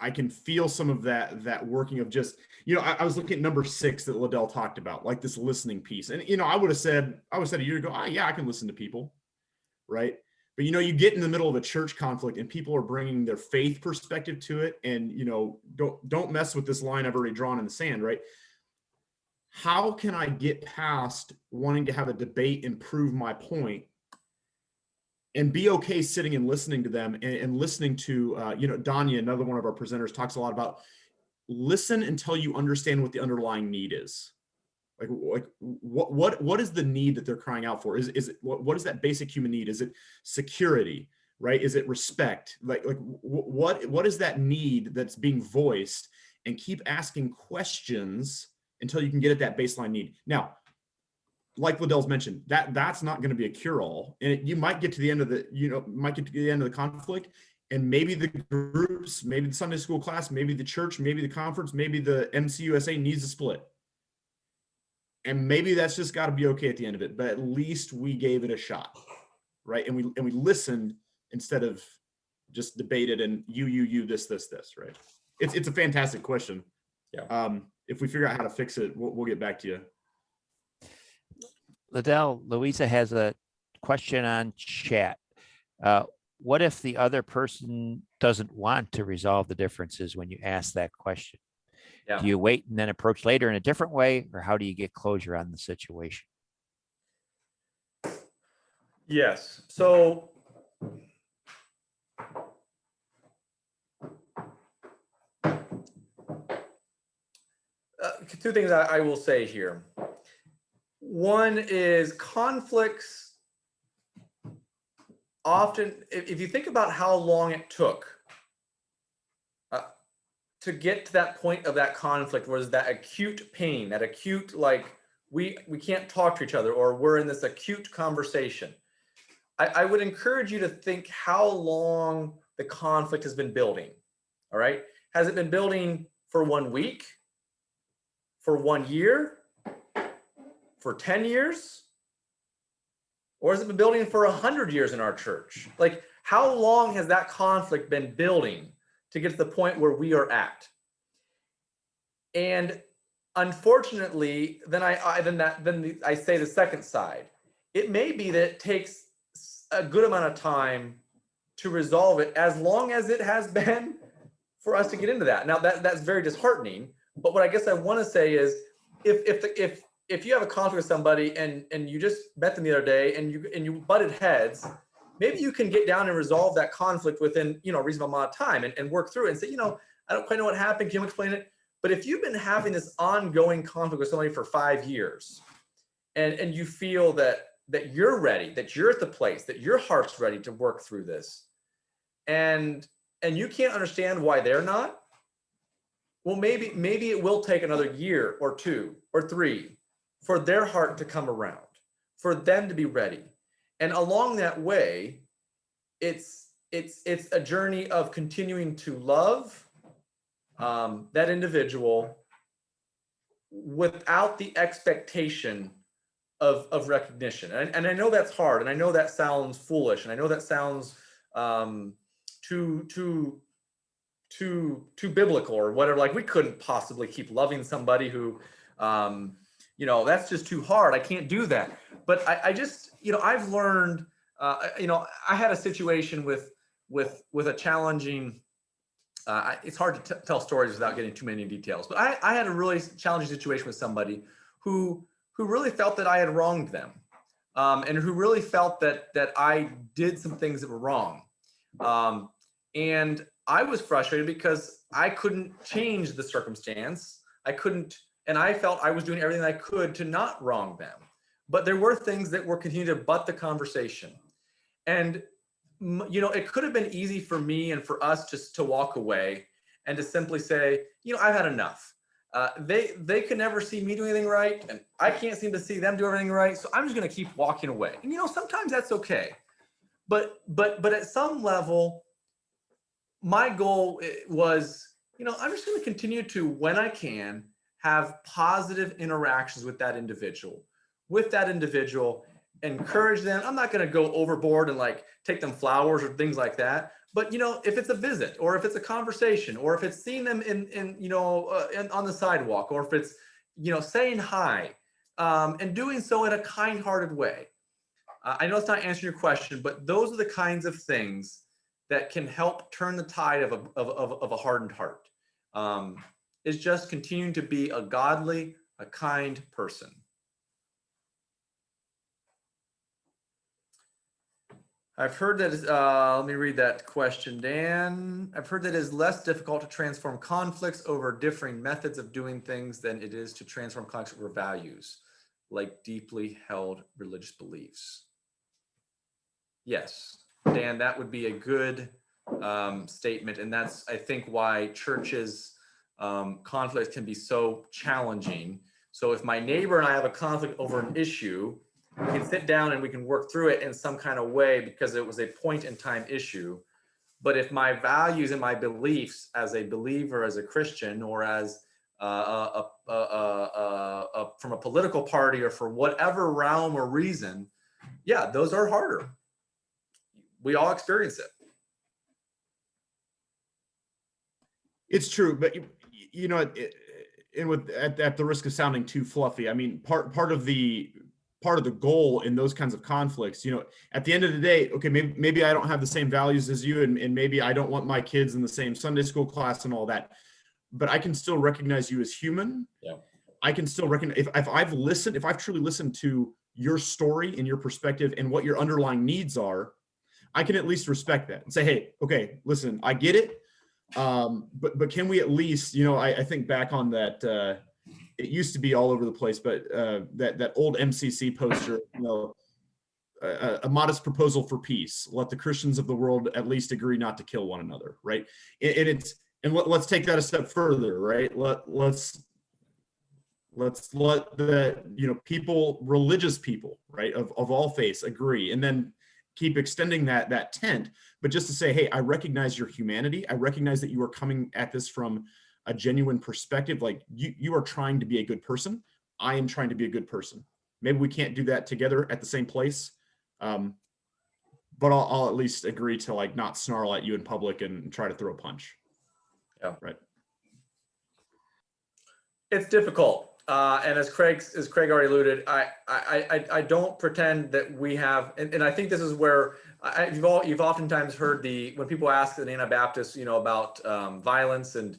I can feel some of that working of just, you know, I was looking at number 6 that Lydell talked about, like this listening piece. And, you know, I would have said a year ago, yeah, I can listen to people, right? But, you know, you get in the middle of a church conflict and people are bringing their faith perspective to it. And, you know, don't mess with this line I've already drawn in the sand, right? How can I get past wanting to have a debate and prove my point and be okay sitting and listening to them and listening to, you know, Danya, another one of our presenters, talks a lot about listen until you understand what the underlying need is. Like what is the need that they're crying out for? Is it what is that basic human need? Is it security, right? Is it respect? Like what is that need that's being voiced? And keep asking questions until you can get at that baseline need. Now, like Lydell's mentioned, that's not going to be a cure-all, and you might get to the end of the conflict, and maybe the groups, maybe the Sunday school class, maybe the church, maybe the conference, maybe the MCUSA needs a split, and maybe that's just got to be okay at the end of it. But at least we gave it a shot, right? And we listened instead of just debated and you this, right? It's a fantastic question. Yeah. If we figure out how to fix it, we'll get back to you. Lydell, Louisa has a question on chat. What if the other person doesn't want to resolve the differences when you ask that question? Yeah. Do you wait and then approach later in a different way, or how do you get closure on the situation? Yes. So two things I will say here. One is conflicts often, if you think about how long it took to get to that point of that conflict, was that acute pain, that acute, like we can't talk to each other, or we're in this acute conversation. I would encourage you to think how long the conflict has been building. All right. Has it been building for 1 week? For 1 year? For 10 years? Or has it been building for 100 years in our church? Like, how long has that conflict been building to get to the point where we are at? And unfortunately, then I say the second side. It may be that it takes a good amount of time to resolve it, as long as it has been for us to get into that. Now that's very disheartening. But what I guess I want to say is, if you have a conflict with somebody and you just met them the other day and you butted heads, maybe you can get down and resolve that conflict within, you know, a reasonable amount of time and work through it and say, you know, I don't quite know what happened. Can you explain it? But if you've been having this ongoing conflict with somebody for 5 years and you feel that you're ready, that you're at the place, that your heart's ready to work through this, and you can't understand why they're not, well, maybe it will take another year or 2 or 3 for their heart to come around, for them to be ready. And along that way, it's a journey of continuing to love that individual without the expectation of recognition. And I know that's hard, and I know that sounds foolish, and I know that sounds too biblical or whatever. Like, we couldn't possibly keep loving somebody who, you know, that's just too hard. I can't do that. But I just, you know, I've learned, you know, I had a situation with a challenging, it's hard to tell stories without getting too many details, but I had a really challenging situation with somebody who really felt that I had wronged them, and who really felt that I did some things that were wrong. And I was frustrated because I couldn't change the circumstance. I couldn't, and I felt I was doing everything I could to not wrong them. But there were things that were continuing to butt the conversation. And, you know, it could have been easy for me and for us just to walk away and to simply say, you know, I've had enough. They could never see me do anything right, and I can't seem to see them do everything right. So I'm just going to keep walking away. And, you know, sometimes that's okay. But at some level, my goal was, you know, I'm just going to continue to, when I can, have positive interactions with that individual, encourage them. I'm not going to go overboard and like take them flowers or things like that, But if it's a visit, or if it's a conversation, or if it's seeing them on the sidewalk, or if it's saying hi, and doing so in a kind-hearted way. I know it's not answering your question, but those are the kinds of things that can help turn the tide of a hardened heart. Is just continuing to be a godly, a kind person. I've heard that, let me read that question, Dan. I've heard that it is less difficult to transform conflicts over differing methods of doing things than it is to transform conflicts over values, like deeply held religious beliefs. Yes, Dan, that would be a good statement. And that's, I think, why churches' conflicts can be so challenging. So if my neighbor and I have a conflict over an issue, we can sit down and we can work through it in some kind of way because it was a point in time issue. But if my values and my beliefs as a believer, as a Christian, or as from a political party, or for whatever realm or reason, yeah, those are harder. We all experience it. It's true, but at the risk of sounding too fluffy, I mean, part of the goal in those kinds of conflicts, at the end of the day, okay, maybe I don't have the same values as you, and maybe I don't want my kids in the same Sunday school class and all that, but I can still recognize you as human. Yeah. I can still recognize if I've truly listened to your story and your perspective and what your underlying needs are, I can at least respect that and say, hey, okay, listen, I get it. But can we at least, I think back on that, it used to be all over the place, but that old MCC poster, a modest proposal for peace. Let the Christians of the world at least agree not to kill one another, right? Let's take that a step further, right? Let's let the people, religious people, right, of all faiths agree, and then keep extending that tent, but just to say, hey, I recognize your humanity. I recognize that you are coming at this from a genuine perspective. Like you are trying to be a good person. I am trying to be a good person. Maybe we can't do that together at the same place. But I'll at least agree to like not snarl at you in public and try to throw a punch. Yeah. Right. It's difficult. And as Craig already alluded, I don't pretend that we have, and I think this is where you've oftentimes heard when people ask an Anabaptist, about violence and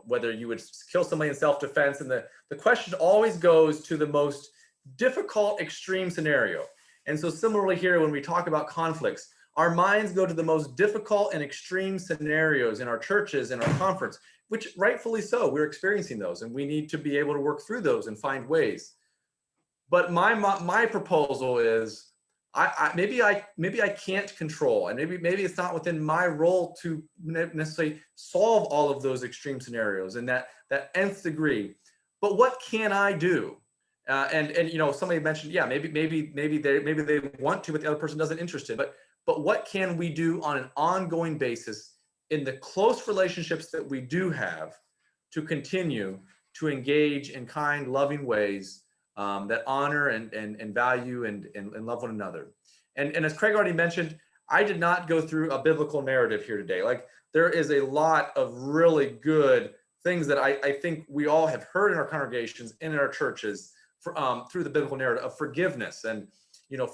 whether you would kill somebody in self-defense, and the question always goes to the most difficult extreme scenario. And so similarly here, when we talk about conflicts, our minds go to the most difficult and extreme scenarios in our churches, in our conference, which rightfully so, we're experiencing those, and we need to be able to work through those and find ways. But my proposal is, maybe I can't control, and maybe it's not within my role to necessarily solve all of those extreme scenarios and that nth degree. But what can I do? And somebody mentioned, yeah, maybe they want to, but the other person doesn't interested. But what can we do on an ongoing basis in the close relationships that we do have to continue to engage in kind, loving ways that honor and value and love one another? And as Craig already mentioned, I did not go through a biblical narrative here today. Like, there is a lot of really good things that I think we all have heard in our congregations and in our churches through the biblical narrative of forgiveness and,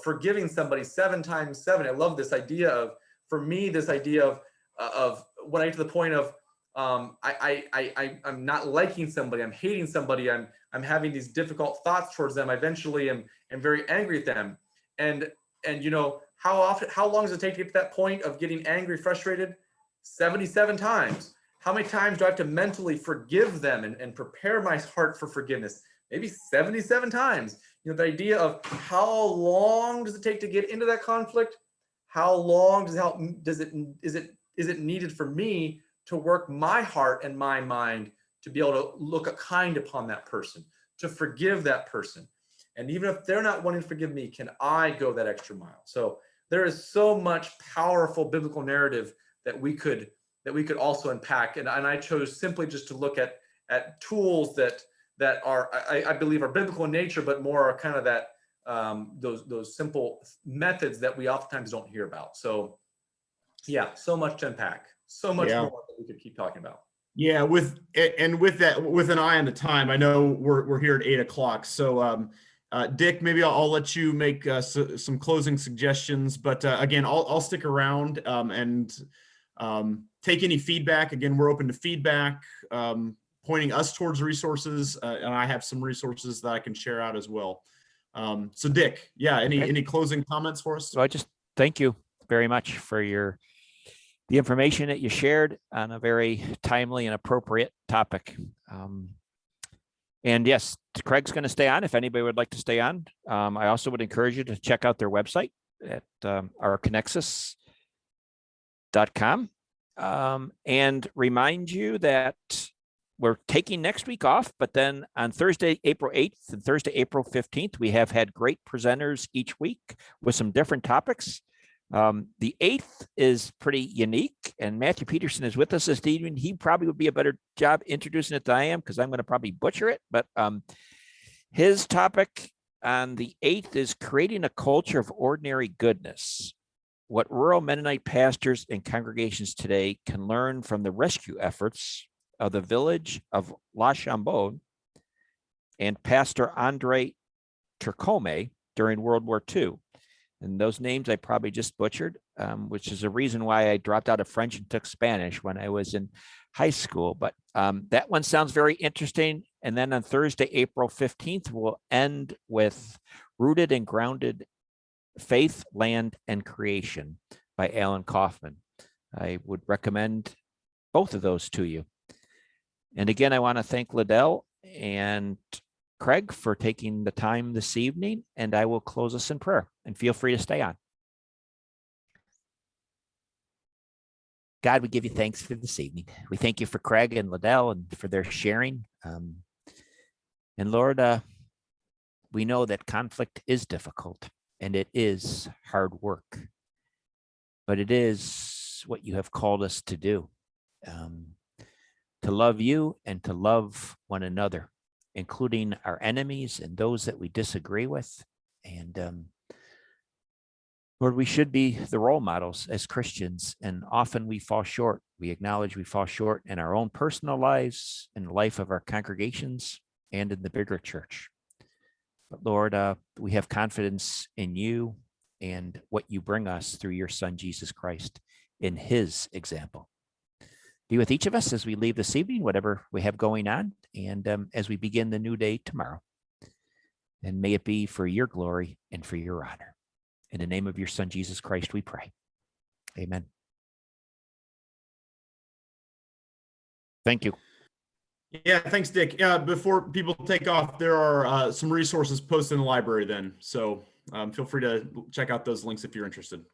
forgiving somebody 7 times 7. I love this idea of, for me, this idea of when I get to the point of I'm not liking somebody, I'm hating somebody, I'm having these difficult thoughts towards them. I eventually am very angry at them. And how long does it take to get to that point of getting angry, frustrated? 77 times. How many times do I have to mentally forgive them and prepare my heart for forgiveness? Maybe 77 times. The idea of how long does it take to get into that conflict? How long is it needed for me to work my heart and my mind to be able to look kind upon that person, to forgive that person? And even if they're not wanting to forgive me, can I go that extra mile? So there is so much powerful biblical narrative that we could also unpack. And I chose simply just to look at tools that are, I believe, are biblical in nature, but more are kind of that those simple methods that we oftentimes don't hear about. So Yeah, so much to unpack. So much Yeah. more that we could keep talking about. Yeah, with an eye on the time, I know we're here at 8 o'clock. So, Dick, maybe I'll let you make some closing suggestions. But again, I'll stick around and take any feedback. Again, we're open to feedback, pointing us towards resources, and I have some resources that I can share out as well. So, Dick, yeah, any closing comments for us? So I just thank you very much for the information that you shared on a very timely and appropriate topic. And yes, Craig's going to stay on if anybody would like to stay on. I also would encourage you to check out their website at our Connexus.com and remind you that we're taking next week off, but then on Thursday, April 8th and Thursday, April 15th, we have had great presenters each week with some different topics. The 8th is pretty unique, and Matthew Peterson is with us this evening. He probably would be a better job introducing it than I am, because I'm going to probably butcher it. But his topic on the 8th is creating a culture of ordinary goodness. What rural Mennonite pastors and congregations today can learn from the rescue efforts of the village of La Chambon and Pastor Andre Turcome during World War II. And those names I probably just butchered, which is a reason why I dropped out of French and took Spanish when I was in high school. But that one sounds very interesting. And then on Thursday, April 15th, we'll end with Rooted and Grounded Faith, Land, and Creation by Alan Kaufman. I would recommend both of those to you. And again, I want to thank Lydell and Craig for taking the time this evening, and I will close us in prayer, and feel free to stay on. God, we give you thanks for this evening. We thank you for Craig and Lydell and for their sharing. And Lord, we know that conflict is difficult and it is hard work, but it is what you have called us to do, to love you and to love one another, including our enemies and those that we disagree with. And Lord, we should be the role models as Christians, and often we fall short. We acknowledge we fall short in our own personal lives, in the life of our congregations, and in the bigger church. But Lord, we have confidence in you and what you bring us through your Son, Jesus Christ, in his example. Be with each of us as we leave this evening, whatever we have going on, and as we begin the new day tomorrow. And may it be for your glory and for your honor. In the name of your Son, Jesus Christ, we pray. Amen. Thank you. Yeah, thanks, Dick. Before people take off, there are some resources posted in the library then. So feel free to check out those links if you're interested.